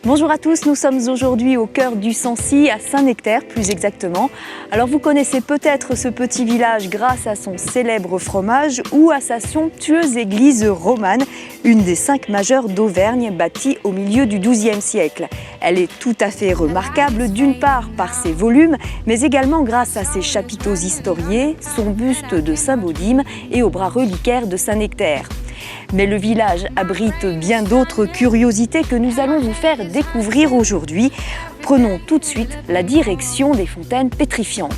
Bonjour à tous, nous sommes aujourd'hui au cœur du Sancy, à Saint-Nectaire plus exactement. Alors vous connaissez peut-être ce petit village grâce à son célèbre fromage ou à sa somptueuse église romane, une des 5 majeures d'Auvergne bâtie au milieu du XIIe siècle. Elle est tout à fait remarquable d'une part par ses volumes, mais également grâce à ses chapiteaux historiés, son buste de Saint-Baudime et aux bras reliquaires de Saint-Nectaire. Mais le village abrite bien d'autres curiosités que nous allons vous faire découvrir aujourd'hui. Prenons tout de suite la direction des fontaines pétrifiantes.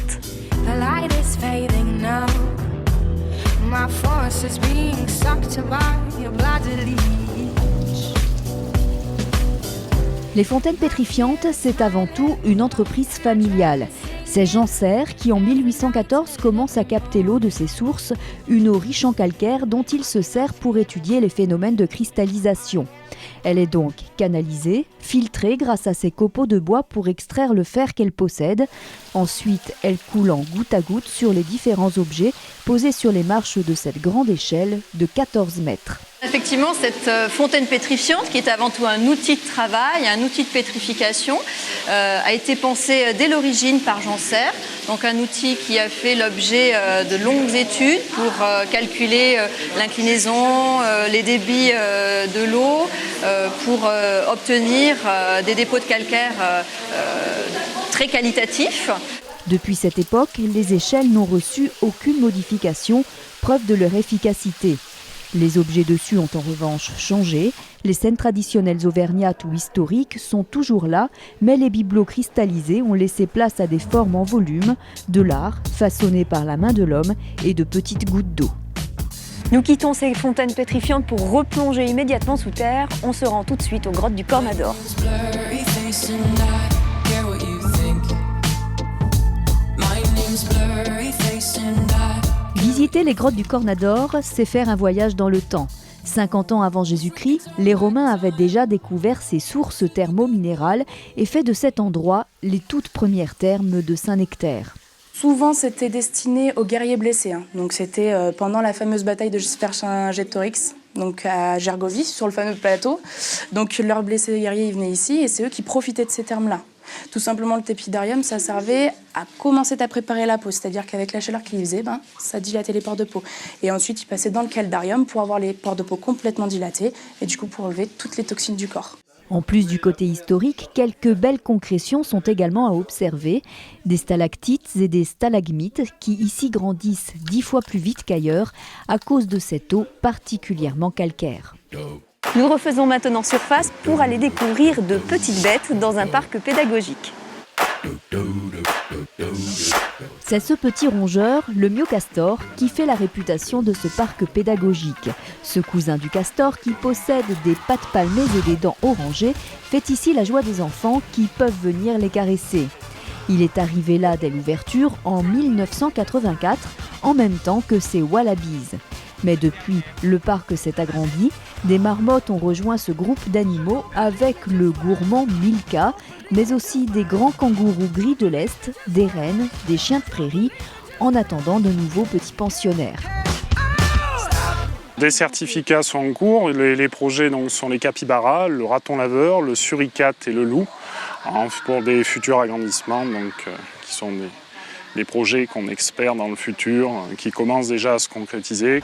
Les fontaines pétrifiantes, c'est avant tout une entreprise familiale. C'est Jean Serre qui, en 1814, commence à capter l'eau de ses sources, une eau riche en calcaire dont il se sert pour étudier les phénomènes de cristallisation. Elle est donc canalisée, filtrée grâce à ses copeaux de bois pour extraire le fer qu'elle possède. Ensuite, elle coule en goutte à goutte sur les différents objets posés sur les marches de cette grande échelle de 14 mètres. Effectivement, cette fontaine pétrifiante, qui est avant tout un outil de travail, un outil de pétrification, a été pensée dès l'origine par Jean Serre. Donc un outil qui a fait l'objet de longues études pour calculer l'inclinaison, les débits de l'eau, pour obtenir des dépôts de calcaire très qualitatifs. Depuis cette époque, les échelles n'ont reçu aucune modification, preuve de leur efficacité. Les objets dessus ont en revanche changé. Les scènes traditionnelles auvergnates ou historiques sont toujours là, mais les bibelots cristallisés ont laissé place à des formes en volume, de l'art façonné par la main de l'homme et de petites gouttes d'eau. Nous quittons ces fontaines pétrifiantes pour replonger immédiatement sous terre. On se rend tout de suite aux grottes du Cornador. Visiter les grottes du Cornador, c'est faire un voyage dans le temps. 50 ans avant Jésus-Christ, les Romains avaient déjà découvert ces sources thermo-minérales et fait de cet endroit les toutes premières thermes de Saint-Nectaire. Souvent, c'était destiné aux guerriers blessés. Donc, c'était pendant la fameuse bataille de Vercingétorix, donc à Gergovie, sur le fameux plateau. Donc, leurs blessés guerriers, ils venaient ici et c'est eux qui profitaient de ces thermes-là. Tout simplement, le tépidarium, ça servait à commencer à préparer la peau. C'est-à-dire qu'avec la chaleur qu'il faisait, ça dilatait les pores de peau. Et ensuite, ils passaient dans le caldarium pour avoir les pores de peau complètement dilatés et du coup, pour enlever toutes les toxines du corps. En plus du côté historique, quelques belles concrétions sont également à observer. Des stalactites et des stalagmites qui ici grandissent 10 fois plus vite qu'ailleurs à cause de cette eau particulièrement calcaire. Nous refaisons maintenant surface pour aller découvrir de petites bêtes dans un parc pédagogique. C'est ce petit rongeur, le myocastor, qui fait la réputation de ce parc pédagogique. Ce cousin du castor, qui possède des pattes palmées et des dents orangées, fait ici la joie des enfants qui peuvent venir les caresser. Il est arrivé là dès l'ouverture en 1984, en même temps que ses wallabies. Mais depuis, le parc s'est agrandi. Des marmottes ont rejoint ce groupe d'animaux avec le gourmand Milka, mais aussi des grands kangourous gris de l'Est, des rennes, des chiens de prairie, en attendant de nouveaux petits pensionnaires. Des certificats sont en cours. Les projets donc, sont les capybaras, le raton laveur, le suricate et le loup, pour des futurs agrandissements qui sont des projets qu'on espère dans le futur, qui commencent déjà à se concrétiser.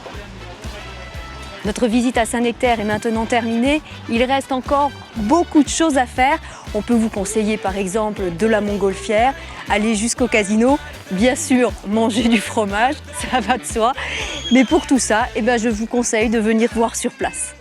Notre visite à Saint-Nectaire est maintenant terminée. Il reste encore beaucoup de choses à faire. On peut vous conseiller par exemple de la montgolfière, aller jusqu'au casino, bien sûr manger du fromage, ça va de soi. Mais pour tout ça, je vous conseille de venir voir sur place.